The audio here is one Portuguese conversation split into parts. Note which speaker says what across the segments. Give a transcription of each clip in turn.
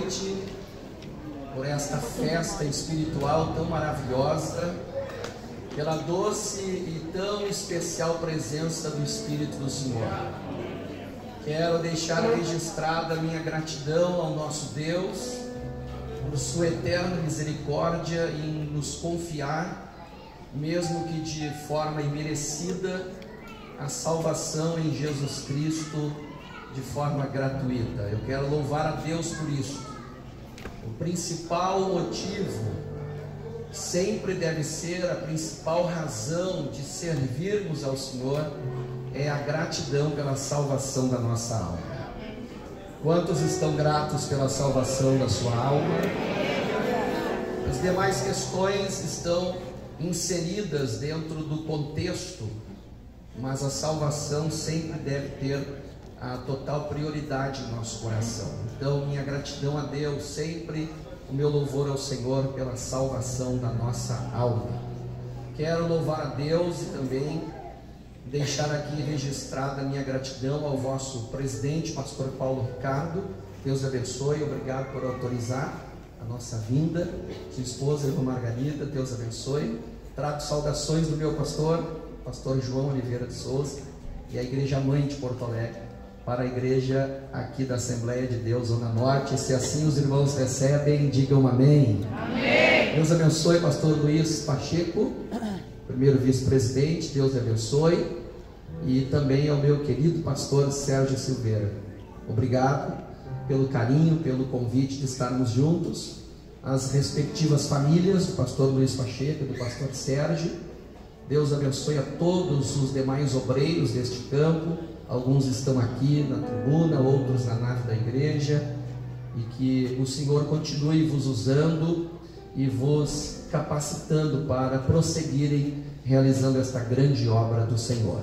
Speaker 1: noite, por esta festa espiritual tão maravilhosa, pela doce e tão especial presença do Espírito do Senhor. Quero deixar registrada a minha gratidão ao nosso Deus por sua eterna misericórdia em nos confiar, mesmo que de forma imerecida, a salvação em Jesus Cristo de forma gratuita. Eu quero louvar a Deus por isso. O principal motivo sempre deve ser, a principal razão de servirmos ao Senhor é a gratidão pela salvação da nossa alma. Quantos estão gratos pela salvação da sua alma? As demais questões estão inseridas dentro do contexto, mas a salvação sempre deve ter a total prioridade em nosso coração. Então, minha gratidão a Deus, sempre o meu louvor ao Senhor pela salvação da nossa alma. Quero louvar a Deus e também deixar aqui registrada a minha gratidão ao vosso presidente, pastor Paulo Ricardo. Deus abençoe, obrigado por autorizar a nossa vinda. Sua esposa, irmã Margarida, Deus abençoe. Trago saudações do meu pastor João Oliveira de Souza, e a Igreja Mãe de Porto Alegre, para a igreja aqui da Assembleia de Deus, Zona Norte. Se assim os irmãos recebem, digam amém. Amém. Deus abençoe pastor Luiz Pacheco, primeiro vice-presidente, Deus abençoe. E também ao meu querido pastor Sérgio Silveira. Obrigado pelo carinho, pelo convite de estarmos juntos. As respectivas famílias, do pastor Luiz Pacheco e do pastor Sérgio. Deus abençoe a todos os demais obreiros deste campo. Alguns estão aqui na tribuna, outros na nave da igreja, e que o Senhor continue vos usando e vos capacitando para prosseguirem realizando esta grande obra do Senhor.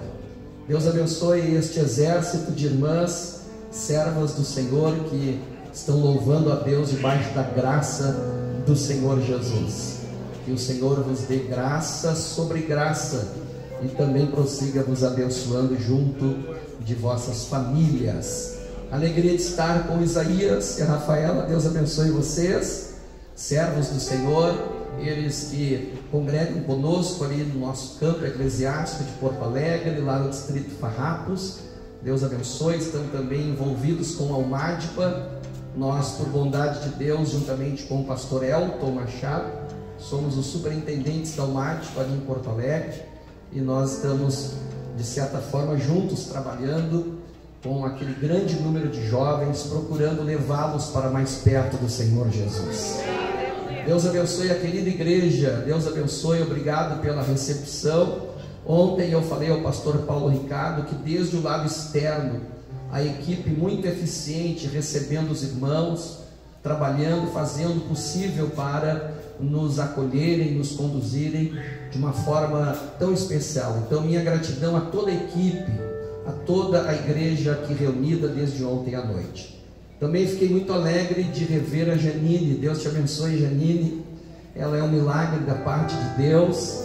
Speaker 1: Deus abençoe este exército de irmãs, servas do Senhor, que estão louvando a Deus debaixo da graça do Senhor Jesus. Que o Senhor vos dê graça sobre graça e também prossiga vos abençoando junto de vossas famílias. Alegria de estar com Isaías e a Rafaela. Deus abençoe vocês, servos do Senhor, eles que congregam conosco ali no nosso campo eclesiástico de Porto Alegre, lá no distrito Farrapos. Deus abençoe. Estão também envolvidos com a Almadipa. Nós, por bondade de Deus, juntamente com o pastor Elton Machado, somos os superintendentes da Almadipa ali em Porto Alegre, e nós estamos de certa forma juntos, trabalhando com aquele grande número de jovens, procurando levá-los para mais perto do Senhor Jesus. Deus abençoe a querida igreja, Deus abençoe, obrigado pela recepção. Ontem eu falei ao pastor Paulo Ricardo que desde o lado externo, a equipe muito eficiente, recebendo os irmãos, trabalhando, fazendo o possível para nos acolherem, nos conduzirem de uma forma tão especial. Então, minha gratidão a toda a equipe, a toda a igreja aqui reunida desde ontem à noite. Também fiquei muito alegre de rever a Janine. Deus te abençoe, Janine. Ela é um milagre da parte de Deus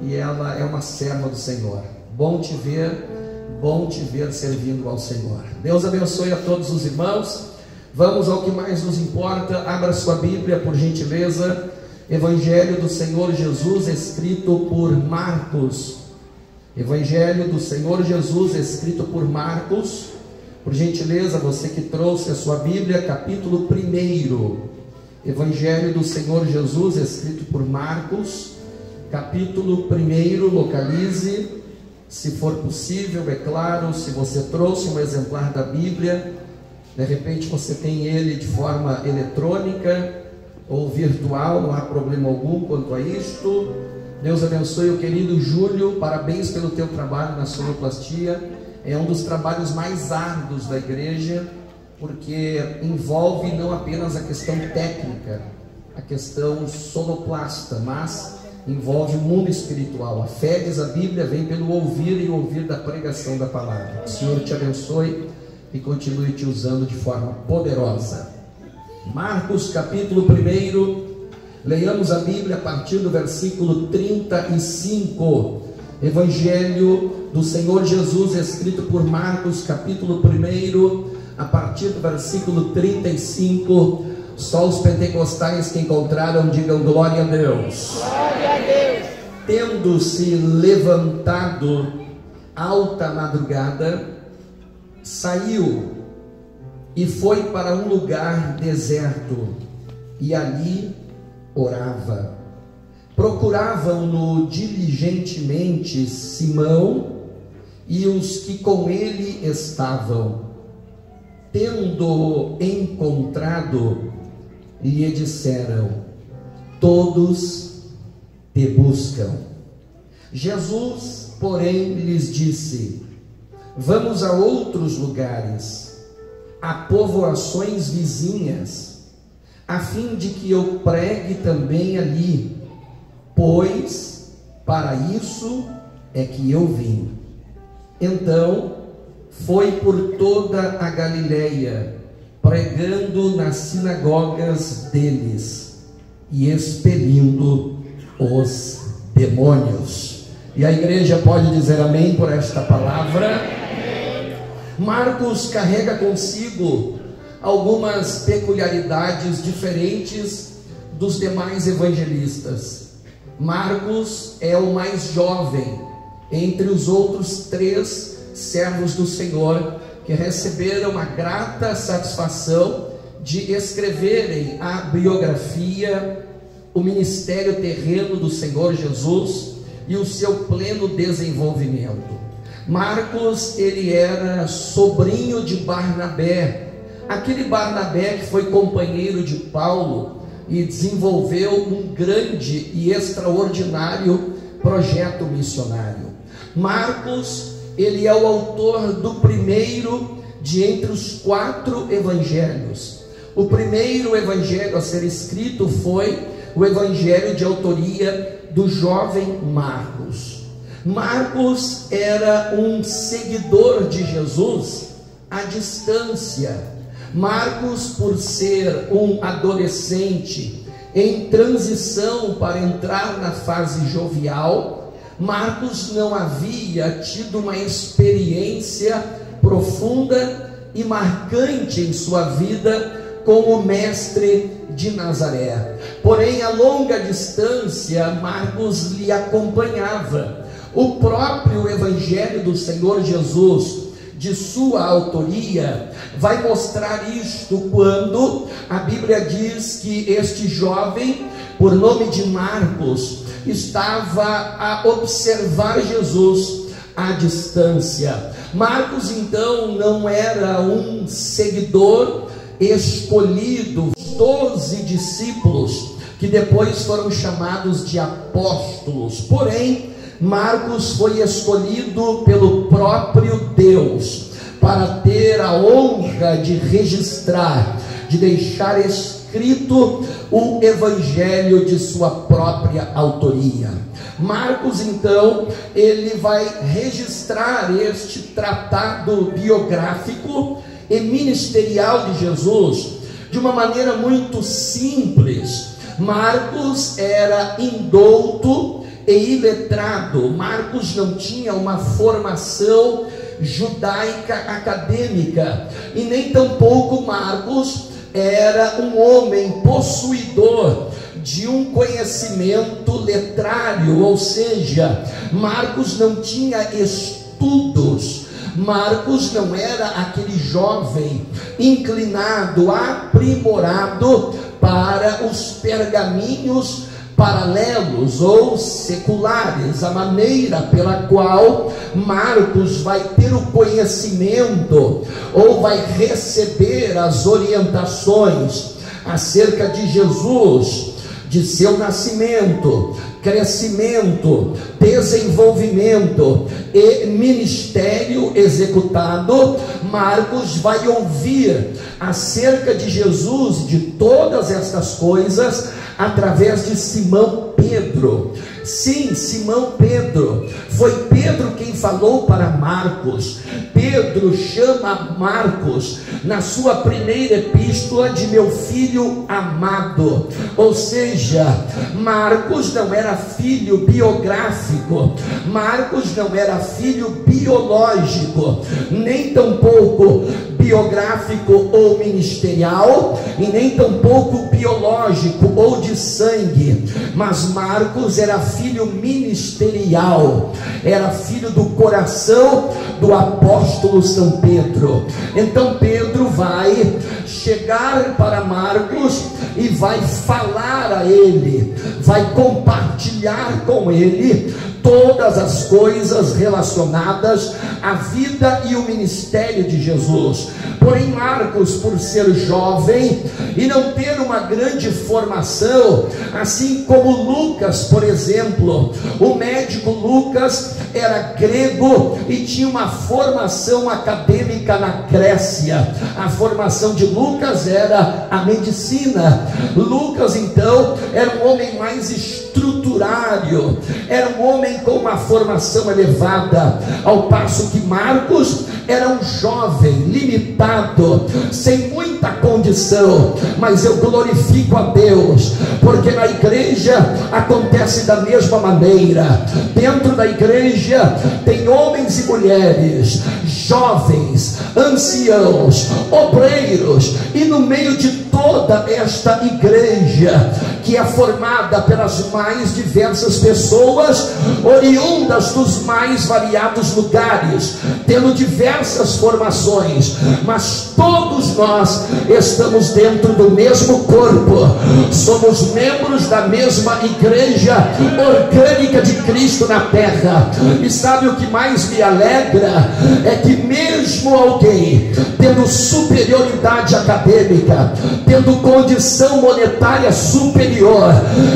Speaker 1: e ela é uma serva do Senhor. Bom te ver servindo ao Senhor. Deus abençoe a todos os irmãos. Vamos ao que mais nos importa. Abra sua Bíblia, por gentileza. Evangelho do Senhor Jesus, escrito por Marcos. Evangelho do Senhor Jesus, escrito por Marcos. Por gentileza, você que trouxe a sua Bíblia, capítulo 1. Evangelho do Senhor Jesus, escrito por Marcos, capítulo 1. Localize, se for possível, é claro. Se você trouxe um exemplar da Bíblia, de repente você tem ele de forma eletrônica ou virtual, não há problema algum quanto a isto. Deus abençoe o querido Júlio, parabéns pelo teu trabalho na sonoplastia. É um dos trabalhos mais árduos da igreja, porque envolve não apenas a questão técnica, a questão sonoplasta, mas envolve o mundo espiritual. A fé, diz a Bíblia, vem pelo ouvir e ouvir da pregação da palavra. O Senhor te abençoe e continue te usando de forma poderosa. Marcos capítulo 1, leiamos a Bíblia a partir do versículo 35. Evangelho do Senhor Jesus, escrito por Marcos capítulo 1, a partir do versículo 35. Só os pentecostais que encontraram, digam glória a Deus.
Speaker 2: Glória a Deus.
Speaker 1: Tendo-se levantado alta madrugada, saiu e foi para um lugar deserto, e ali orava. Procuravam-no diligentemente Simão e os que com ele estavam. Tendo encontrado, lhe disseram: todos te buscam. Jesus, porém, lhes disse: vamos a outros lugares, a povoações vizinhas, a fim de que eu pregue também ali, pois para isso é que eu vim. Então foi por toda a Galileia, pregando nas sinagogas deles e expelindo os demônios. E a igreja pode dizer amém por esta palavra? Marcos carrega consigo algumas peculiaridades diferentes dos demais evangelistas. Marcos é o mais jovem entre os outros 3 servos do Senhor que receberam a grata satisfação de escreverem a biografia, o ministério terreno do Senhor Jesus e o seu pleno desenvolvimento. Marcos, ele era sobrinho de Barnabé, aquele Barnabé que foi companheiro de Paulo e desenvolveu um grande e extraordinário projeto missionário. Marcos, ele é o autor do primeiro de entre os 4 evangelhos. O primeiro evangelho a ser escrito foi o evangelho de autoria do jovem Marcos. Marcos era um seguidor de Jesus à distância. Marcos, por ser um adolescente em transição para entrar na fase jovial, Marcos não havia tido uma experiência profunda e marcante em sua vida com o mestre de Nazaré. Porém, a longa distância, Marcos lhe acompanhava. O próprio Evangelho do Senhor Jesus, de sua autoria, vai mostrar isto quando a Bíblia diz que este jovem, por nome de Marcos, estava a observar Jesus à distância. Marcos, então, não era um seguidor escolhido, 12 discípulos que depois foram chamados de apóstolos. Porém, Marcos foi escolhido pelo próprio Deus para ter a honra de registrar, de deixar escrito o evangelho de sua própria autoria. Marcos, então, ele vai registrar este tratado biográfico e ministerial de Jesus de uma maneira muito simples. Marcos era indouto e iletrado. Marcos não tinha uma formação judaica acadêmica, e nem tampouco Marcos era um homem possuidor de um conhecimento letrário, ou seja, Marcos não tinha estudos. Marcos não era aquele jovem inclinado, aprimorado para os pergaminhos paralelos ou seculares. A maneira pela qual Marcos vai ter o conhecimento ou vai receber as orientações acerca de Jesus, de seu nascimento, crescimento, desenvolvimento e ministério executado, Marcos vai ouvir acerca de Jesus, de todas estas coisas, através de Simão Pedro. Sim, Simão Pedro. Foi Pedro quem falou para Marcos. Pedro chama Marcos na sua primeira epístola de meu filho amado. Ou seja, Marcos não era filho biográfico, Marcos não era filho biológico, nem tampouco biográfico ou ministerial, e nem tampouco biológico ou de sangue, mas Marcos era filho ministerial, era filho do coração do apóstolo São Pedro. Então Pedro vai chegar para Marcos e vai falar a ele, vai compartilhar com ele todas as coisas relacionadas à vida e o ministério de Jesus. Porém Marcos, por ser jovem e não ter uma grande formação, assim como Lucas, por exemplo, o médico Lucas era grego e tinha uma formação acadêmica na Grécia. A formação de Lucas era a medicina. Lucas então era um homem mais estruturário, era um homem com uma formação elevada, ao passo que Marcos era um jovem limitado, sem muita condição. Mas eu glorifico a Deus, porque na igreja acontece da mesma maneira. Dentro da igreja tem homens e mulheres, jovens, anciãos, obreiros, e no meio de toda esta igreja, que é formada pelas mais diversas pessoas, oriundas dos mais variados lugares, tendo diversas formações, mas todos nós estamos dentro do mesmo corpo, somos membros da mesma igreja orgânica de Cristo na terra. E sabe o que mais me alegra? É que mesmo alguém tendo superioridade acadêmica, tendo condição monetária superior,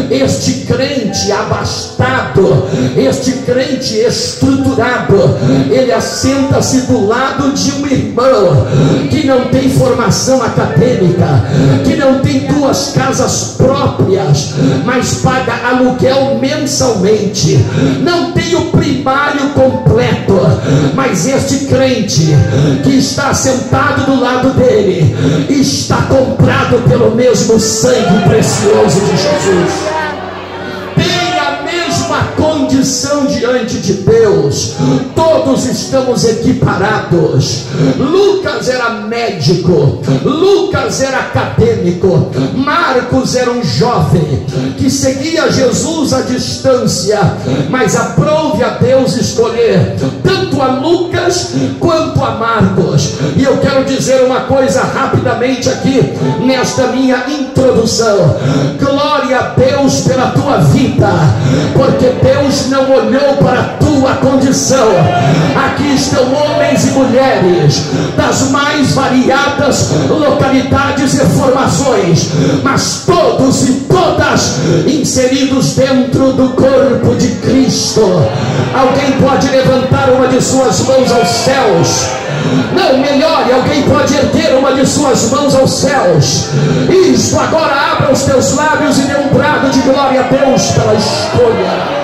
Speaker 1: este crente abastado, este crente estruturado, ele assenta-se do lado de um irmão que não tem formação acadêmica, que não tem duas casas próprias, mas paga aluguel mensalmente, não tem o primário completo, mas este crente que está sentado do lado dele está comprado pelo mesmo sangue precioso de Jesus, tem a mesma condição diante de Deus, todos estamos equiparados. Lucas era médico, Lucas era acadêmico, Marcos era um jovem que seguia Jesus à distância, mas aprove a Deus escolher tanto a Lucas quanto a Marcos. E eu quero dizer uma coisa rapidamente aqui nesta minha introdução: glória a Deus pela tua vida, porque Deus não olhou para a tua condição. Aqui estão homens e mulheres das mais variadas localidades e formações, mas todos e todas inseridos dentro do corpo de Cristo. Alguém pode levantar uma de suas mãos aos céus? Não, melhor, alguém pode erguer uma de suas mãos aos céus. Isso, agora abra os teus lábios e dê um brado de glória a Deus pela escolha.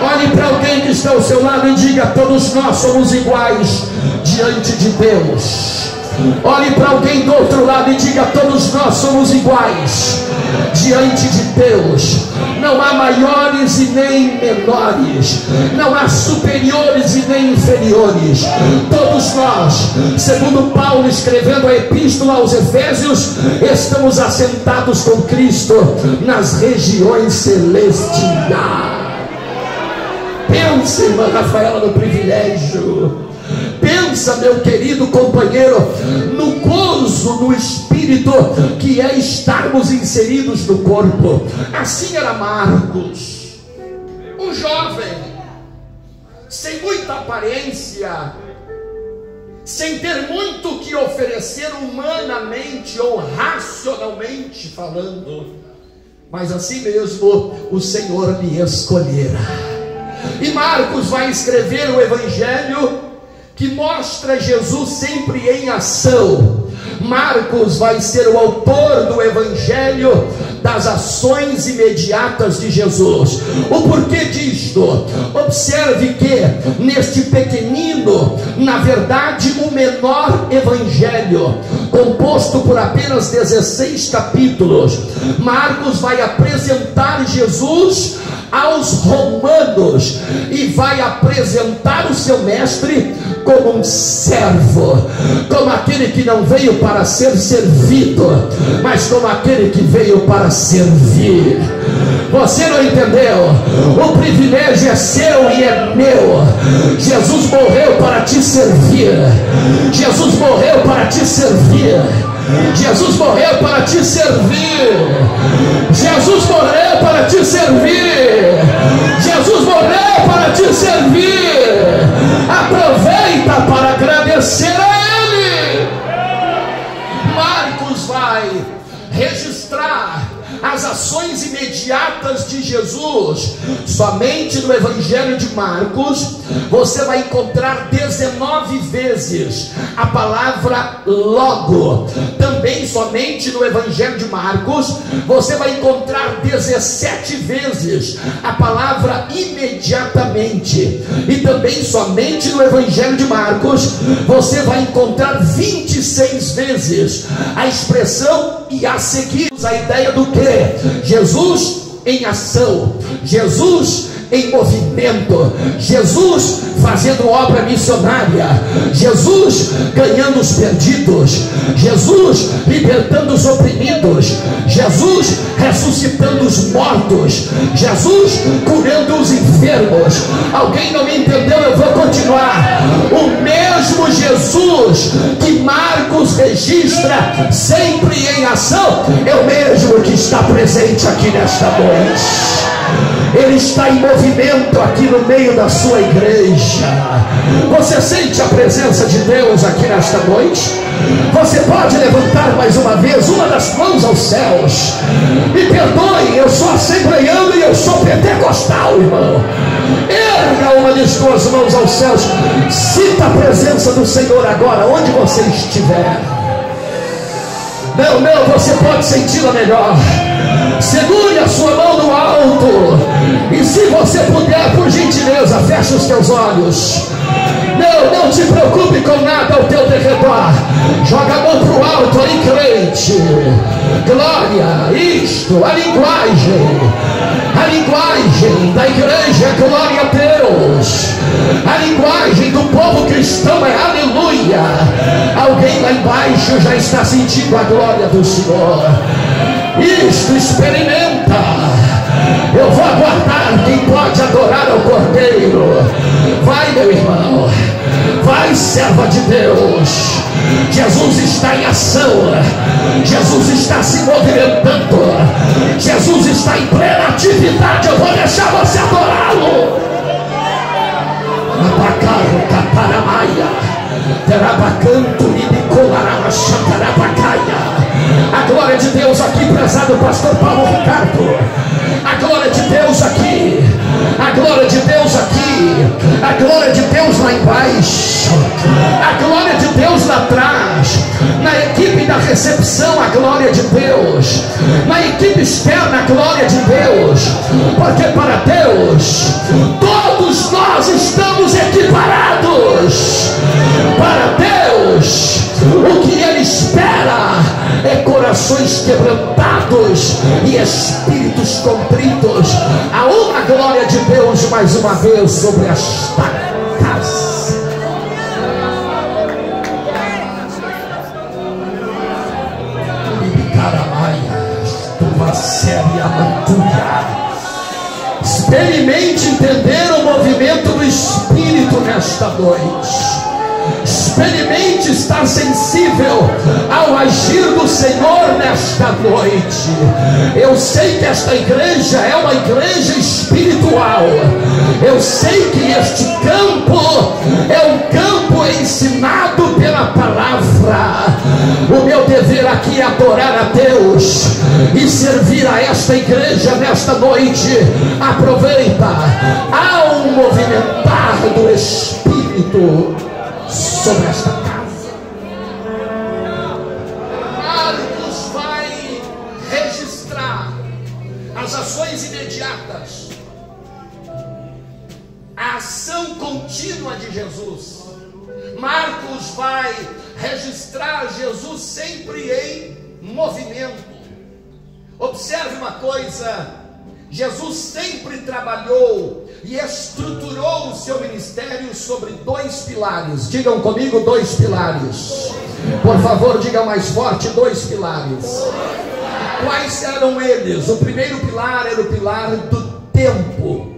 Speaker 1: Olhe para alguém que está ao seu lado e diga: todos nós somos iguais diante de Deus. Olhe para alguém do outro lado e diga: todos nós somos iguais diante de Deus. Não há maiores e nem menores, não há superiores e nem inferiores. Todos nós, segundo Paulo escrevendo a epístola aos Efésios, estamos assentados com Cristo nas regiões celestiais. Pensa, irmã Rafaela, no privilégio. Pensa, meu querido companheiro, no gozo no Espírito que é estarmos inseridos no corpo. Assim era Marcos, um jovem, sem muita aparência, sem ter muito que oferecer humanamente ou racionalmente falando, mas assim mesmo o Senhor lhe escolhera. E Marcos vai escrever o evangelho que mostra Jesus sempre em ação. Marcos vai ser o autor do evangelho das ações imediatas de Jesus. O porquê disto? Observe que neste pequenino, na verdade o menor evangelho, composto por apenas 16 capítulos, Marcos vai apresentar Jesus aos romanos e vai apresentar o seu mestre como um servo, como aquele que não veio para ser servido, mas como aquele que veio para servir. Você não entendeu? O privilégio é seu e é meu. Jesus morreu para te servir. Jesus morreu para te servir. Jesus morreu para te servir. Jesus morreu para te servir. Jesus morreu para te servir. Aproveita para agradecer a Ele. Marcos vai registrar as ações imediatas de Jesus. Somente no Evangelho de Marcos você vai encontrar 19 vezes a palavra logo. Também somente no Evangelho de Marcos você vai encontrar 17 vezes a palavra imediatamente. E também somente no Evangelho de Marcos você vai encontrar 26 vezes a expressão "e a seguir". A ideia do que? Jesus em ação, Jesus em movimento, Jesus fazendo obra missionária, Jesus ganhando os perdidos, Jesus libertando os oprimidos, Jesus ressuscitando os mortos, Jesus curando os enfermos. Alguém não me entendeu? Eu vou continuar. O mesmo Jesus que Marcos registra sempre em ação é o mesmo que está presente aqui nesta noite. Ele está em movimento aqui no meio da sua igreja. Você sente a presença de Deus aqui nesta noite? Você pode levantar mais uma vez uma das mãos aos céus. Me perdoe, eu sou assembleiano e eu sou pentecostal, irmão. Erga uma de suas mãos aos céus. Sinta a presença do Senhor agora, onde você estiver. Não, você pode senti-la melhor. Segure a sua mão no alto. E se você puder, por gentileza, feche os teus olhos. Não te preocupe com nada ao teu derredor. Joga a mão para o alto aí, crente. Glória, isto, a linguagem da igreja é glória a Deus. A linguagem do povo cristão é aleluia. Alguém lá embaixo já está sentindo a glória do Senhor. Isto, experimenta. Eu vou aguardar quem pode adorar ao Cordeiro. Vai, meu irmão. Vai, serva de Deus. Jesus está em ação. Jesus está se movimentando. Jesus está em plena atividade. Eu vou deixar você adorá-lo. Abacaru caparamaia, terabacanto libicolarama xantarabacaia. A glória de Deus aqui, prezado pastor Paulo Ricardo. A glória de Deus aqui. A glória de Deus aqui. A glória de Deus lá embaixo. A glória de Deus lá atrás. Na equipe da recepção, a glória de Deus. Na equipe externa, a glória de Deus. Porque para Deus todos nós estamos equiparados. Para Deus o que Ele espera é corações quebrantados e espíritos contritos. Há uma glória de Deus mais uma vez sobre esta casa. Experimente entender o movimento do Espírito nesta noite. Experimente estar sensível ao agir do Senhor nesta noite. Eu sei que esta igreja é uma igreja espiritual. Eu sei que este campo é um campo ensinado pela palavra. O meu dever aqui é adorar a Deus e servir a esta igreja nesta noite. Aproveita, há um movimentar do Espírito sobre esta casa. Marcos vai registrar as ações imediatas, a ação contínua de Jesus. Marcos vai registrar Jesus sempre em movimento. Observe uma coisa Jesus sempre trabalhou e estruturou o seu ministério sobre dois pilares. Digam comigo, dois pilares. Por favor, digam mais forte, dois pilares. Quais eram eles? O primeiro pilar era o pilar do tempo,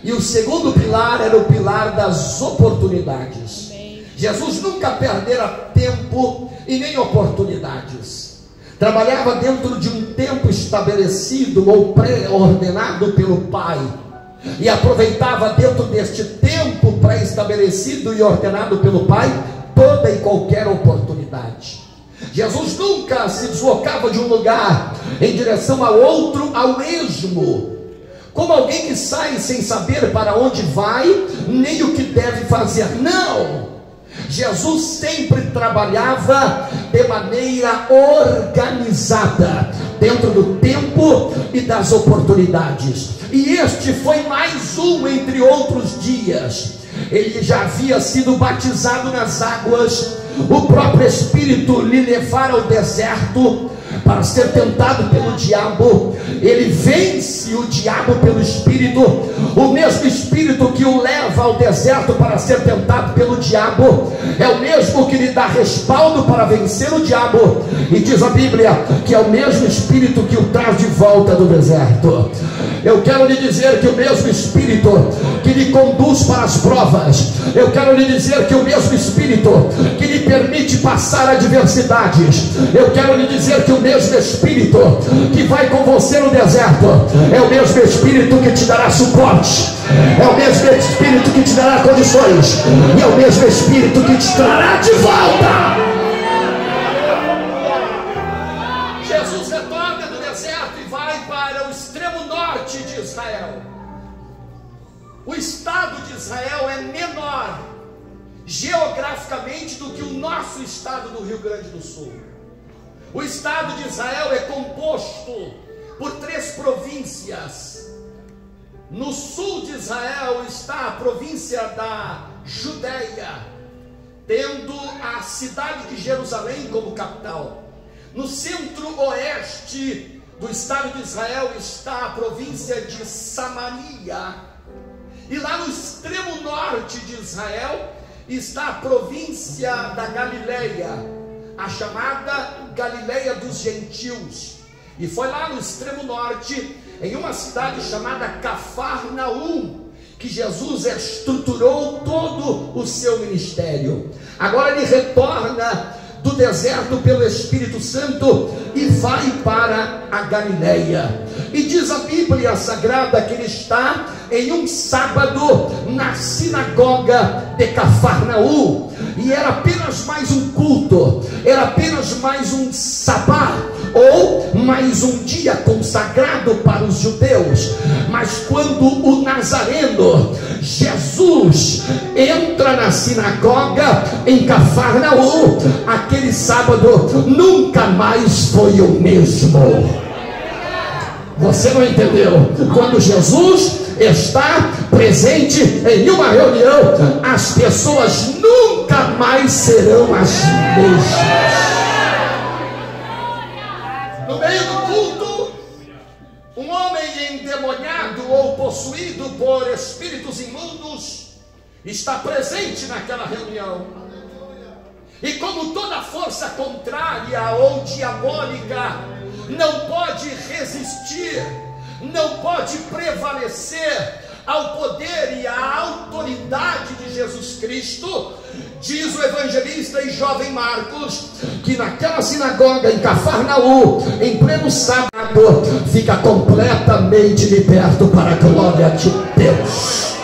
Speaker 1: e o segundo pilar era o pilar das oportunidades. Jesus nunca perdera tempo e nem oportunidades. Trabalhava dentro de um tempo estabelecido ou pré-ordenado pelo Pai, e aproveitava dentro deste tempo pré-estabelecido e ordenado pelo Pai toda e qualquer oportunidade. Jesus nunca se deslocava de um lugar em direção a outro ao esmo, como alguém que sai sem saber para onde vai, nem o que deve fazer. Não! Jesus sempre trabalhava de maneira organizada, dentro do tempo e das oportunidades. E este foi mais um entre outros dias. Ele já havia sido batizado nas águas, o próprio Espírito lhe levara ao deserto para ser tentado pelo diabo. Ele vence o diabo pelo Espírito, o mesmo Espírito que o leva ao deserto para ser tentado pelo diabo, é o mesmo que lhe dá respaldo para vencer o diabo, e diz a Bíblia que é o mesmo Espírito que o traz de volta do deserto. Eu quero lhe dizer que o mesmo Espírito que lhe conduz para as provas, eu quero lhe dizer que o mesmo Espírito que lhe permite passar adversidades, eu quero lhe dizer que o mesmo Espírito que vai com você no deserto é o mesmo Espírito que te dará suporte, é o mesmo Espírito que te dará condições, e é o mesmo Espírito que te trará de volta. Jesus retorna do deserto e vai para o extremo norte de Israel. O estado de Israel é menor geograficamente do que o nosso estado do Rio Grande do Sul. O estado de Israel é composto por 3 províncias. No sul de Israel está a província da Judeia, tendo a cidade de Jerusalém como capital. No centro-oeste do estado de Israel está a província de Samaria, e lá no extremo norte de Israel está a província da Galileia, a chamada Galileia dos Gentios. E foi lá no extremo norte, em uma cidade chamada Cafarnaum, que Jesus estruturou todo o seu ministério. Agora ele retorna do deserto pelo Espírito Santo e vai para a Galileia. E diz a Bíblia Sagrada que ele está em um sábado na sinagoga de Cafarnaum, e era apenas mais um culto, era apenas mais um sabá, ou mais um dia consagrado para os judeus. Mas quando o Nazareno Jesus entra na sinagoga em Cafarnaum, aquele sábado nunca mais foi o mesmo. Você não entendeu? Quando Jesus está presente em uma reunião, as pessoas nunca mais serão as mesmas. No meio do culto, um homem endemoniado ou possuído por espíritos imundos está presente naquela reunião. E como toda força contrária ou diabólica não pode resistir, não pode prevalecer ao poder e à autoridade de Jesus Cristo, diz o evangelista e jovem Marcos, que naquela sinagoga em Cafarnaum, em pleno sábado, fica completamente liberto para a glória de Deus.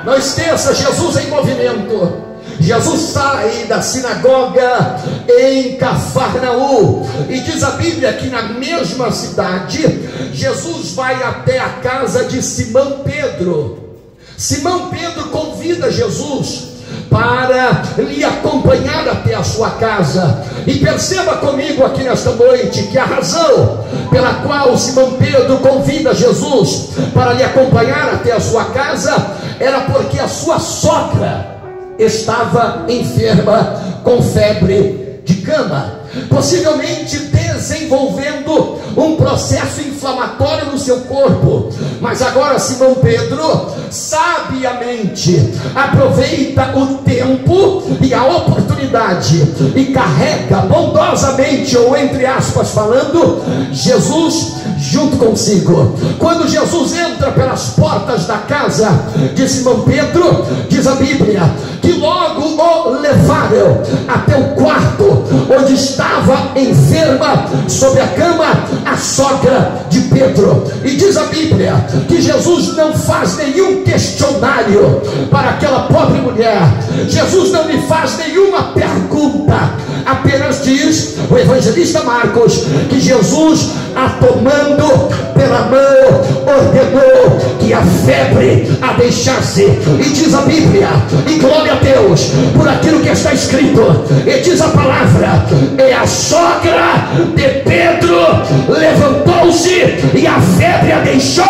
Speaker 1: Não esqueça, Jesus em movimento. Jesus sai da sinagoga em Cafarnaum, e diz a Bíblia que na mesma cidade Jesus vai até a casa de Simão Pedro. Simão Pedro convida Jesus para lhe acompanhar até a sua casa. E perceba comigo aqui nesta noite que a razão pela qual Simão Pedro convida Jesus para lhe acompanhar até a sua casa era porque a sua sogra estava enferma com febre de cama. Possivelmente desde desenvolvendo um processo inflamatório no seu corpo. Mas agora Simão Pedro sabiamente aproveita o tempo e a oportunidade e carrega bondosamente, ou entre aspas falando, Jesus junto consigo. Quando Jesus entra pelas portas da casa de Simão Pedro, diz a Bíblia que logo o levaram até o quarto onde estava enferma sobre a cama a sogra de Pedro. E diz a Bíblia que Jesus não faz nenhum questionário para aquela pobre mulher. Jesus não lhe faz nenhuma pergunta, apenas diz o evangelista Marcos que Jesus, a tomando pela mão, ordenou que a febre a deixasse. E diz a Bíblia, e glória a Deus por aquilo que está escrito, e diz a palavra: e a sogra de Pedro levantou-se e a febre a deixou,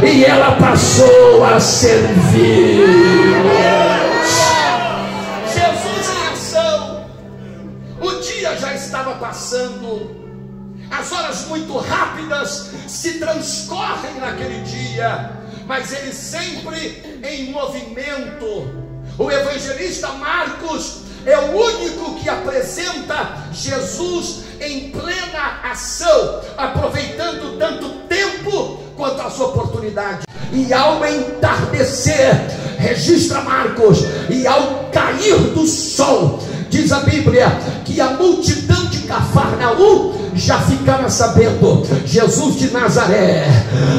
Speaker 1: e ela passou a servir. Jesus em ação. O dia já estava passando, as horas muito rápidas se transcorrem naquele dia, mas ele sempre em movimento. O evangelista Marcos é o único que apresenta Jesus em plena ação, aproveitando tanto tempo quanto as oportunidades. E ao entardecer, registra Marcos, e ao cair do sol, diz a Bíblia que a multidão de Cafarnaum já ficava sabendo: Jesus de Nazaré,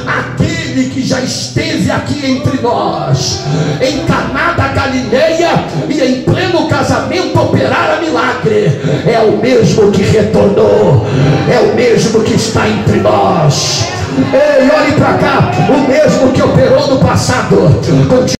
Speaker 1: aquele que já esteve aqui entre nós, em Caná da Galileia, e em pleno casamento operara milagre, é o mesmo que retornou, é o mesmo que está entre nós. Ei, olhe para cá, o mesmo que operou no passado